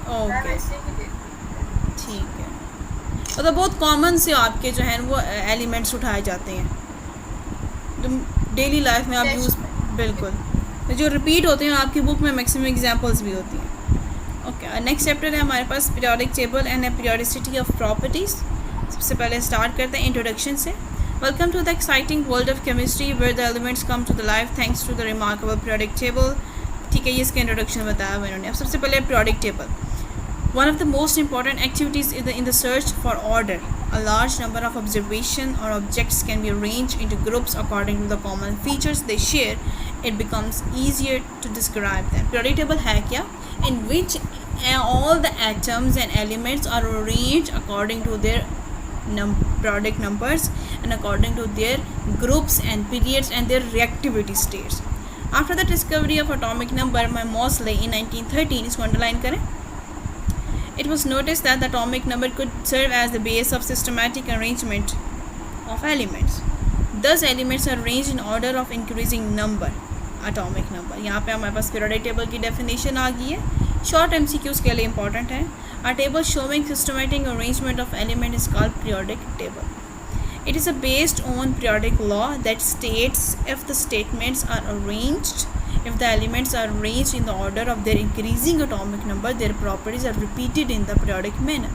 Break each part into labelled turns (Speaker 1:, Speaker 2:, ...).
Speaker 1: Okay ठीक है। मतलब बहुत कॉमन से आपके जो हैं वो एलिमेंट्स उठाए जाते हैं जो डेली लाइफ में आप यूज़, बिल्कुल जो रिपीट होते हैं आपकी बुक में मैक्सिमम एग्जांपल्स भी होती हैं। ओके नेक्स्ट चैप्टर है हमारे पास periodic table and a periodicity of properties. सबसे पहले स्टार्ट करते हैं इंट्रोडक्शन से। Welcome to the exciting world of chemistry where the elements come to the life thanks to the remarkable periodic table. ठीक है, ये इसका इंट्रोडक्शन बताया हुआ इन्होंने। अब सबसे पहले periodic table. One of the most important activities in the search for order. A large number of observation or objects can be arranged into groups according to the common features they share. It becomes easier to describe them. Periodic table है क्या? In which all the atoms and elements are arranged according to their periodic numbers and according to their groups and periods and their reactivity states. After the discovery of atomic number by Moseley in 1913, इसको underline करें. It was noticed that the atomic number could serve as the base of systematic arrangement of elements. Thus, elements are arranged in order of increasing number. Atomic number. यहाँ पे हमारे पास periodic table की definition आ गई है. Short MCQs के लिए important है. A table showing systematic arrangement of element is called periodic table. It is based on periodic law that states if the statements are arranged. If the elements are arranged in the order of their increasing atomic number, their properties are repeated in the periodic manner.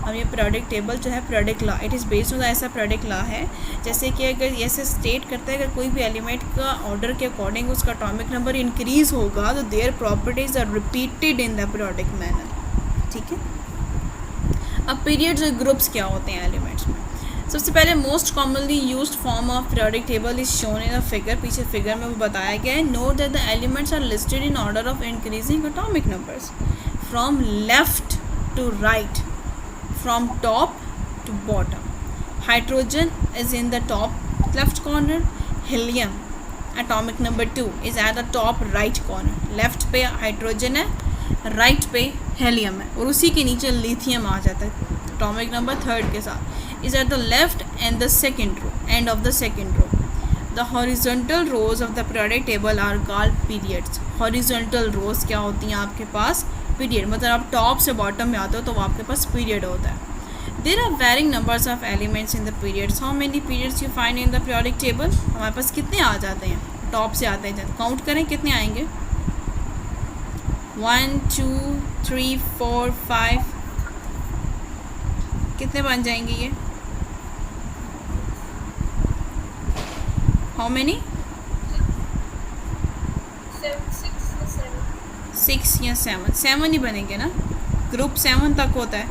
Speaker 1: अब ये periodic table जो है periodic law, it is based on ऐसा periodic law है जैसे कि अगर ऐसे state करता है अगर कोई भी element का order के according उसका atomic number increase होगा तो their properties are repeated in the periodic manner. ठीक है। अब periods और groups क्या होते हैं elements में? सबसे पहले most commonly used form of periodic table is shown in the figure. पीछे फिगर में वो बताया गया है। Note that the elements are listed in order of increasing atomic numbers from left to right, from top to bottom. Hydrogen is in the top left corner, helium atomic number 2 is at the top right corner. Left पे hydrogen है, right पे helium है और उसी के नीचे lithium आ जाता है एटॉमिक नंबर 3 के साथ। is at the left and the second row, end of the second row. The horizontal rows of the periodic table are called periods. Horizontal rows क्या होती हैं आपके पास? Period. मतलब आप टॉप से बॉटम में आते हो तो वो आपके पास पीरियड होता है। There are varying numbers of elements in the periods. How many periods you find in the periodic table? हमारे पास कितने आ जाते हैं? टॉप से आते हैं, काउंट करें कितने आएंगे? 1 2 3 4 5, कितने बन जाएंगे ये? How many? 6 या 7? 7 ही बनेंगे ना, ग्रुप 7 तक होता है।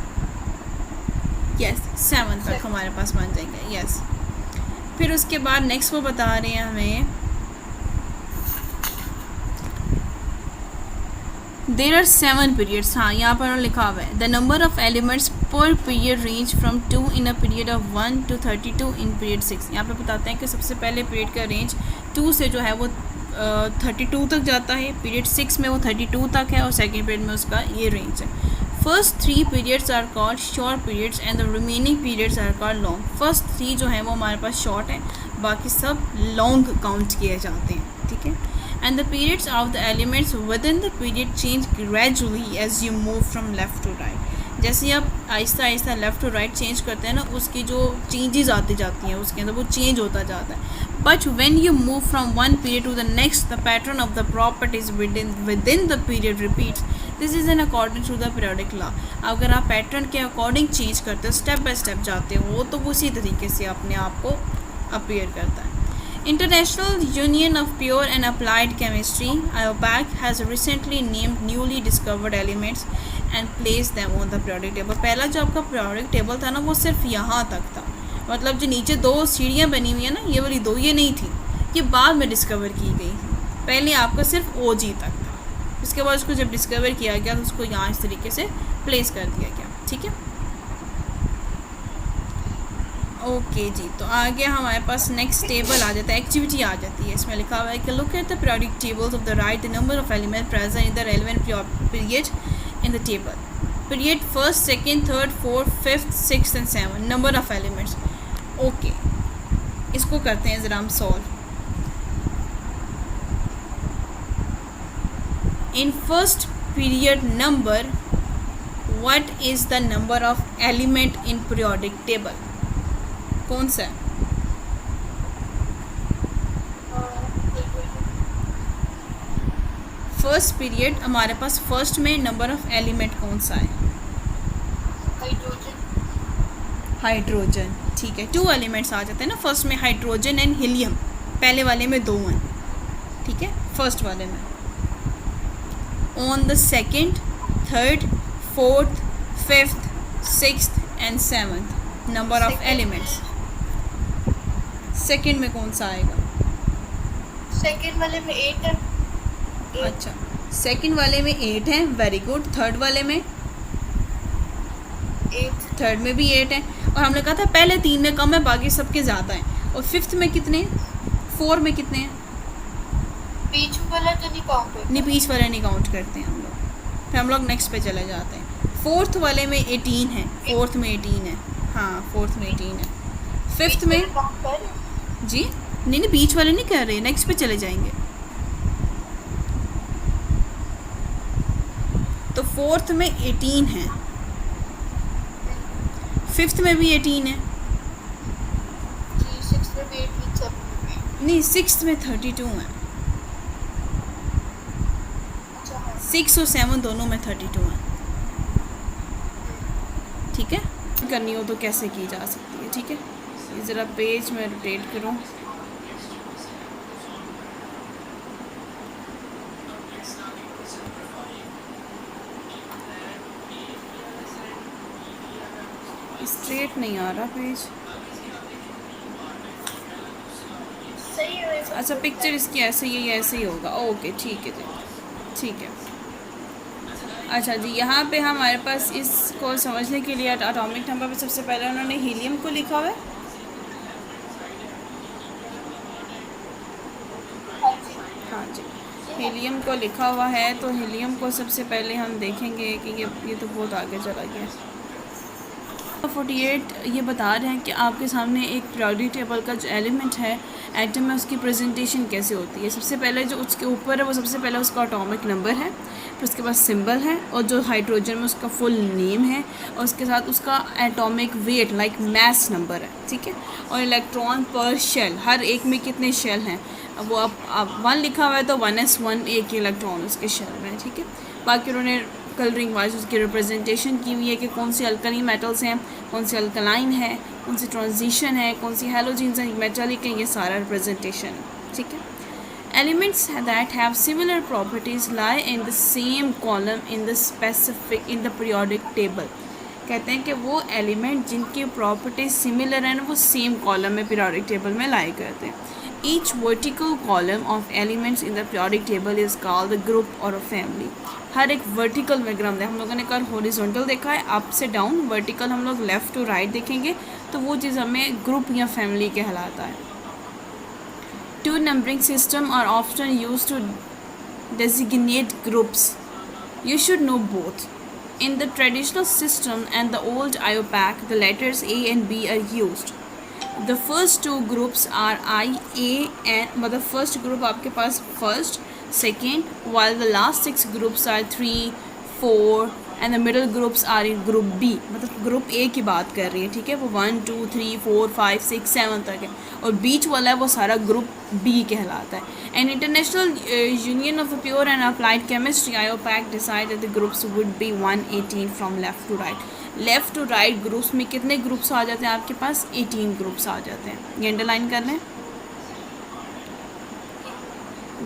Speaker 1: यस 7 तक हमारे पास बन जाएंगे। यस फिर उसके बाद नेक्स्ट वो बता रहे हैं हमें देर आर 7 पीरियड्स। हाँ यहाँ पर लिखा हुआ है द नंबर ऑफ एलिमेंट्स पर period range from 2 in a period of 1 to 32 in period 6। यहाँ पे बताते हैं कि सबसे पहले पीरियड का रेंज 2 से जो है वो 32 तक जाता है, पीरियड 6 में वो 32 तक है और सेकेंड पीरियड में उसका ये रेंज है। First 3 periods are called short periods and the remaining periods are called long. First 3 जो है वो हमारे पास शॉर्ट है, बाकी सब लॉन्ग काउंट किए जाते हैं। ठीक है। And the periods of the elements within the period change gradually as you move from left to right. जैसे आप Aahista Aahista left to right change करते हैं ना, उसकी जो चेंजेस आती जाती हैं उसके अंदर वो चेंज होता जाता है। But when you move from one period to the next the pattern of the properties within the period repeats. This is in according to the periodic law. अगर आप पैटर्न के अकॉर्डिंग चेंज करते हो, step by step जाते हो, तो उसी तरीके से अपने आप को अपीयर करता है। International Union of Pure and Applied Chemistry (IUPAC) has recently named newly discovered elements and placed them on the periodic table. पहला जो आपका periodic table था ना वो सिर्फ यहाँ तक था, मतलब जो नीचे 2 सीढ़ियाँ बनी हुई है ना, ये वाली 2 ये नहीं थी, ये बाद में डिस्कवर की गई थी। पहले आपका सिर्फ OG तक था, उसके बाद उसको जब डिस्कवर किया गया तो उसको यहाँ इस तरीके से प्लेस कर दिया गया। ठीक है, ओके जी। तो आगे हमारे पास नेक्स्ट टेबल आ जाता है, एक्टिविटी आ जाती है। इसमें लिखा हुआ है कि look at the periodic tables of the right the number of element present in the relevant period in the table. Period 1st, 2nd, 3rd, 4th, 5th, 6th and 7 number of elements. Okay, इसको करते हैं ज़रा हम solve. In first period number what is the number of element in periodic table? कौन सा है? First period हमारे पास first में नंबर ऑफ एलिमेंट कौन सा है? हाइड्रोजन। ठीक है, 2 एलिमेंट्स आ जाते हैं ना फर्स्ट में, हाइड्रोजन एंड हीलियम। पहले वाले में 2 हैं, ठीक है, फर्स्ट वाले में। On the second, third, fourth, fifth, sixth and seventh number of elements, second में कौन सा आएगा?
Speaker 2: सेकेंड वाले में 8 है।
Speaker 1: अच्छा, सेकेंड वाले में 8 है, वेरी गुड। थर्ड वाले में?
Speaker 2: 8।
Speaker 1: थर्ड में भी 8 है, और हमने कहा था पहले 3 में कम है, बाकी सबके ज़्यादा हैं। और फिफ्थ में कितने हैं? 4 में कितने हैं?
Speaker 2: बीच वाला तो नहीं काउंट करते।
Speaker 1: नहीं, बीच वाले नहीं काउंट करते हैं हम लोग। फिर हम लोग नेक्स्ट पे चले जाते हैं। फोर्थ वाले में 18 है, फोर्थ में 18 है, हाँ फोर्थ में 18 है। फिफ्थ में जी नहीं, बीच वाले नहीं कर रहे, नेक्स्ट पे चले जाएंगे। तो फोर्थ में 18 है, फिफ्थ में भी 18 है, नहीं सिक्स्थ में 32 है। 6 और 7 दोनों में 32 है, ठीक है। करनी हो तो कैसे की जा सकती है, ठीक है। ये ज़रा पेज में रोटेट करूँ। स्ट्रेट नहीं आ रहा पेज।
Speaker 2: सही है।
Speaker 1: अच्छा, पिक्चर इसकी ऐसे ही होगा, ओके ठीक है जी, ठीक है। अच्छा जी, यहाँ पे हमारे पास इसको समझने के लिए एटॉमिक नंबर पे सबसे पहले उन्होंने हीलियम को लिखा हुआ है। हाँ जी, हीलियम को लिखा हुआ है, तो हीलियम को सबसे पहले हम देखेंगे कि ये तो बहुत आगे चला गया। 48 ये बता रहे हैं कि आपके सामने एक पीरियोडिक टेबल का जो एलिमेंट है एटम है, उसकी प्रेजेंटेशन कैसे होती है। सबसे पहले जो उसके ऊपर है वो सबसे पहले उसका एटॉमिक नंबर है, फिर उसके बाद सिंबल है, और जो हाइड्रोजन में उसका फुल नेम है, और उसके साथ उसका atomic weight like mass number है, ठीक है। और इलेक्ट्रॉन पर शेल, हर एक में कितने शेल हैं, अब वो आप 1 लिखा हुआ है तो 1s1 एक इलेक्ट्रॉन उसके शेल में है, ठीक है। बाकी उन्होंने कलरिंग वाइज उसकी रिप्रेजेंटेशन की हुई है कि कौन सी अल्कली मेटल्स हैं, कौन सी अल्कलाइन है, कौन सी ट्रांजिशन है, कौन सी हैलोजेंस हैं, मेटालिक हैं, ये सारा रिप्रेजेंटेशन है, ठीक है। Elements that have similar properties lie in the same column in the specific in the periodic table. कहते हैं कि वो एलिमेंट जिनकी प्रॉपर्टीज सिमिलर हैं वो सेम कॉलम में पीरियोडिक टेबल में लाई करते हैं। Each vertical column of elements in the periodic table is called a group or a family. हर एक वर्टिकल में ग्राम हम लोगों ने कल हॉरिजॉन्टल देखा है, अप से डाउन, वर्टिकल हम लोग लेफ़्ट टू राइट देखेंगे, तो वो चीज़ हमें ग्रुप या फैमिली कहलाता है। 2 numbering system are often used to designate groups. You should know both. In the traditional system and the old IUPAC, the letters A and B are used. The first 2 groups are I, A and मतलब first group आपके पास first, second, while the last 6 groups are 3, 4 and the middle groups are in group B। मतलब group A की बात कर रही है, ठीक है, वो 1, 2, 3, 4, 5, 6, 7 तक है, और बीच वाला है वो सारा group B कहलाता है। And International Union of Pure and Applied Chemistry IUPAC decided the groups would be 118 from left to right। Left to right groups में कितने ग्रुप्स आ जाते हैं आपके पास? 18 ग्रुप्स आ जाते हैं, ये अंडरलाइन कर लें।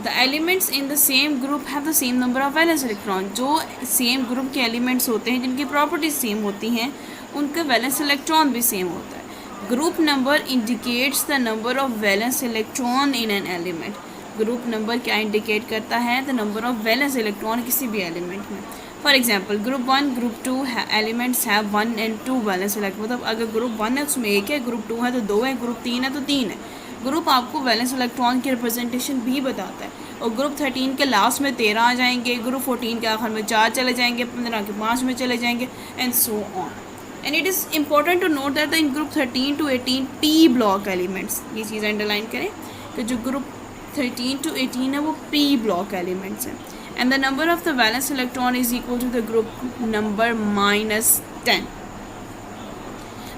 Speaker 1: The elements in the same group have the same number of valence electron. जो सेम ग्रुप के एलिमेंट्स होते हैं जिनकी प्रॉपर्टीज सेम होती हैं उनका वैलेंस इलेक्ट्रॉन भी सेम होता है। Group number indicates the number of valence electron in an element. Group number क्या इंडिकेट करता है? The number of valence electron किसी भी एलिमेंट में। For example group 1 group 2 elements have 1 and 2 valence electron. मतलब अगर ग्रुप 1 है उसमें 1 है, ग्रुप 2 है तो 2 है, ग्रुप 3 है तो 3 है। ग्रुप आपको वैलेंस इलेक्ट्रॉन की रिप्रेजेंटेशन भी बताता है। और ग्रुप 13 के लास्ट में 13 आ जाएंगे, ग्रुप 14 के आखिर में 4 चले जाएंगे, 15 के 5 में चले जाएंगे, and so on. And it is important to note that in group 13 to 18 P block elements, ये चीज़ अंडरलाइन करें कि जो ग्रुप 13 to 18 है वो पी ब्लॉक एलिमेंट्स हैं। and the number of the valence electron is equal to the group number -10.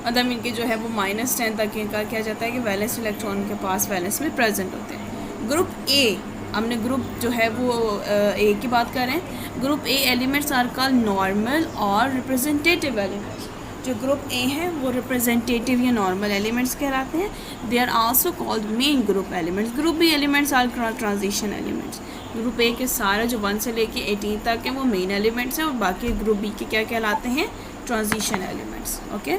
Speaker 1: मतलब इनके जो है वो -10 तक इनका क्या जाता है कि वैलेंस इलेक्ट्रॉन के पास वैलेंस में प्रेजेंट होते हैं. ग्रुप ए, हमने ग्रुप जो है वो ए की बात कर रहे हैं. Group A elements are called normal और रिप्रेजेंटेटिव एलिमेंट्स. जो ग्रुप ए है वो रिप्रेजेंटेटिव या नॉर्मल एलिमेंट्स कहलाते हैं. They are also called main group elements. Group B elements are transition elements. Group A के सारे जो 1 से लेके 18 तक हैं वो मेन एलिमेंट्स हैं और बाकी ग्रुप बी के क्या कहलाते हैं, transition elements. Okay.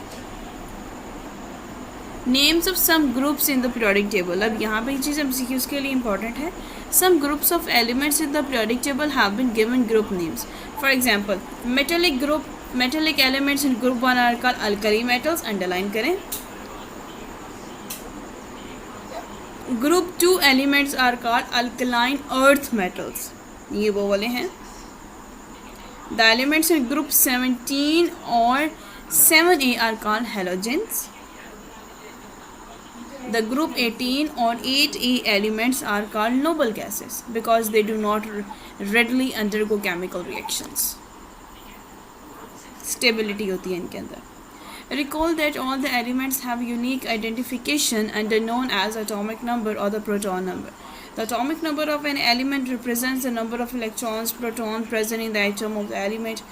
Speaker 1: Names of some groups in the periodic table. अब यहाँ पे ये चीज़ MCQs के लिए इंपॉर्टेंट है. Some groups of elements in the periodic table have been given group names. For example metallic group, metallic elements in group 1 are called alkali metals. Underline करें. Group 2 elements are called alkaline earth metals. ये वो वाले हैं. The elements in group 17 और 7A are called halogens. The group 18 or 8A elements are called noble gases because they do not readily undergo chemical reactions. Stability होती है इनके अंदर. Recall that all the elements have unique identification and are known as atomic number or the proton number. The atomic number of an element represents the number of electrons, protons present in the atom of the element.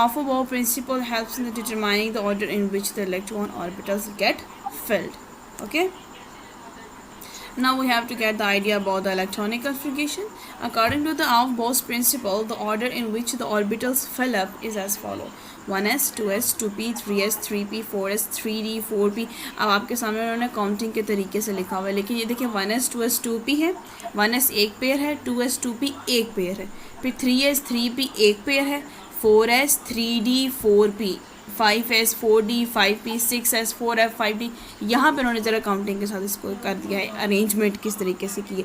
Speaker 1: Aufbau principle helps in determining the order in which the electron orbitals get filled. Okay. Now we have to get the idea about the electronic configuration. According to the Aufbau's principle, the order in which the orbitals fill up is as follows: 1s, 2s, 2p, 3s, 3p, 4s, 3d, 4p. अब आपके सामने उन्होंने counting के तरीके से लिखा हुआ है, लेकिन ये देखिए 1s, 2s, 2p है, 1s एक पेयर है, 2s, 2p एक पेयर है, फिर 3s, 3p एक पेयर है, 4s, 3d, 4p, 5s, 4d, 5p, 6s, 4f, 5d. यहाँ पे उन्होंने ज़रा काउंटिंग के साथ इसको कर दिया है, अरेंजमेंट किस तरीके से की है.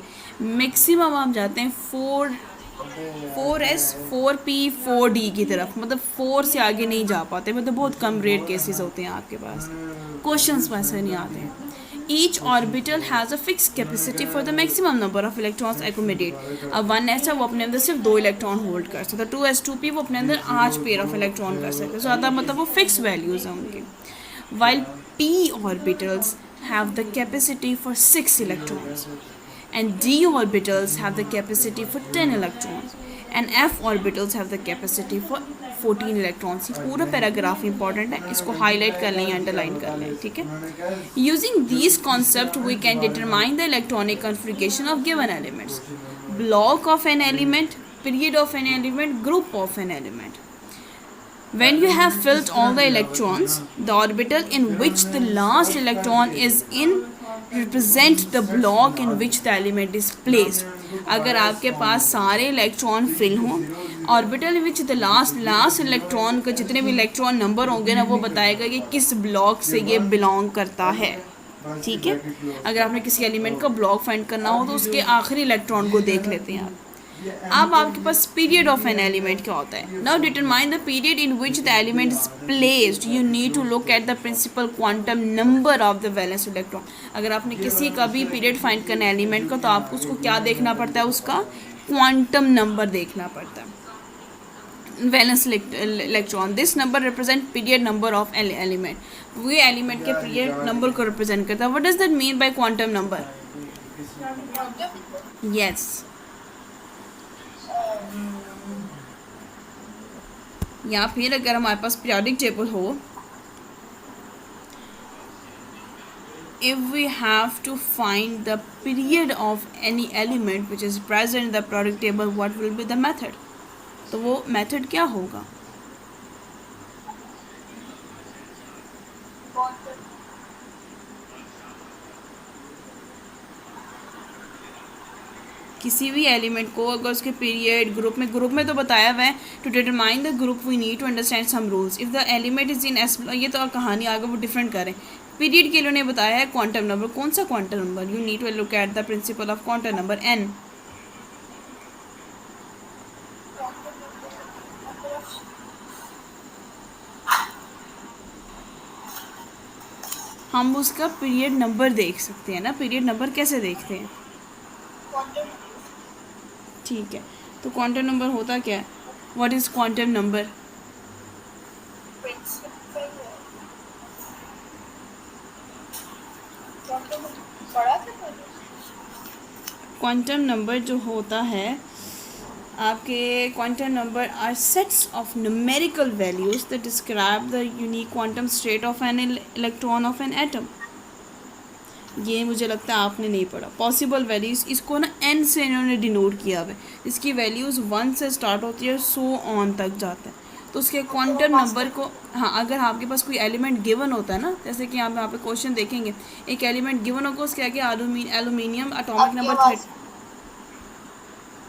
Speaker 1: मैक्सिमम आप जाते हैं 4s, 4p, 4d की तरफ, मतलब 4 से आगे नहीं जा पाते, मतलब बहुत कम रेयर केसेस होते हैं आपके पास, क्वेश्चंस वैसे नहीं आते हैं. Each orbital has a fixed capacity for the maximum number of electrons accumulated. अब 1s है वो अपने अंदर सिर्फ 2 इलेक्ट्रॉन होल्ड कर सकता है. 2s, 2p वो अपने अंदर 8 पेयर ऑफ इलेक्ट्रॉन कर सकते हैं. ज़्यादा मतलब वो फिक्स वैल्यूज़ हैं उनकी. While p orbitals have the capacity for 6 electrons and d orbitals have the capacity for 10 electrons and f orbitals have the capacity for 14 electrons. पूरा पैराग्राफ इंपॉर्टेंट है, इसको हाईलाइट कर लें, अंडरलाइन कर लें, ठीक है. Using these concept we can determine the electronic configuration of given elements. Block of an element, period of an element, group of an element. When you have filled all the electrons, the orbital in which the last electron is in represent the block in which the element is placed. अगर आपके पास सारे electron fill हों, orbital which the last electron का जितने भी electron number होंगे ना वो बताएगा कि किस ब्लॉक से ये बिलोंग करता है. ठीक है. अगर आपने किसी एलिमेंट का ब्लॉक फाइंड करना हो तो उसके आखिरी इलेक्ट्रॉन को देख लेते हैं आप. अब आपके पास पीरियड ऑफ एन एलिमेंट क्या होता है. Now determine the period in which the element is placed. You need to look at the principal quantum number of the valence electron. अगर आपने किसी का भी पीरियड फाइंड करना है एलिमेंट का तो आपको उसको क्या देखना पड़ता है, उसका क्वांटम नंबर देखना पड़ता है. Valence electron, this number represent period number of element. वो एलिमेंट के पीरियड नंबर को रिप्रेजेंट करता है. What does that mean by quantum number? Yes, या फिर अगर हमारे पास पीरियोडिक टेबल हो, if we have to find the period of any element which is present in the periodic table, what will be the method? तो वो method क्या होगा? किसी भी एलिमेंट को अगर उसके पीरियड ग्रुप में तो बताया हुआ है. To determine the group we need to understand some rules. If the element is in S, ये तो कहानी आगे वो डिफरेंट करें. पीरियड के लिए उन्होंने बताया है क्वांटम नंबर. कौन सा quantum number? You need to look at the principal of quantum number n. हम उसका पीरियड नंबर देख सकते हैं ना. पीरियड नंबर कैसे देखते हैं? ठीक है. तो क्वांटम नंबर होता क्या है? What is quantum number?
Speaker 2: Principal quantum पढ़ा था मैंने।
Speaker 1: क्वांटम नंबर जो होता है आपके, quantum number are sets of numerical values that describe the unique quantum state of an electron of an atom. ये मुझे लगता है आपने नहीं पढ़ा। पॉसिबल वैल्यूज़, इसको ना एन से इन्होंने डिनोट किया हुआ है। इसकी वैल्यूज़ 1 से स्टार्ट होती है, सो ऑन तक जाता है। तो उसके क्वांटम नंबर को, हाँ, अगर आपके पास कोई एलिमेंट गिवन होता है ना, जैसे कि आप यहाँ पे क्वेश्चन देखेंगे, एक एलिमेंट गिवन होगा, उसके आगे एलुमिनियम एटॉमिक नंबर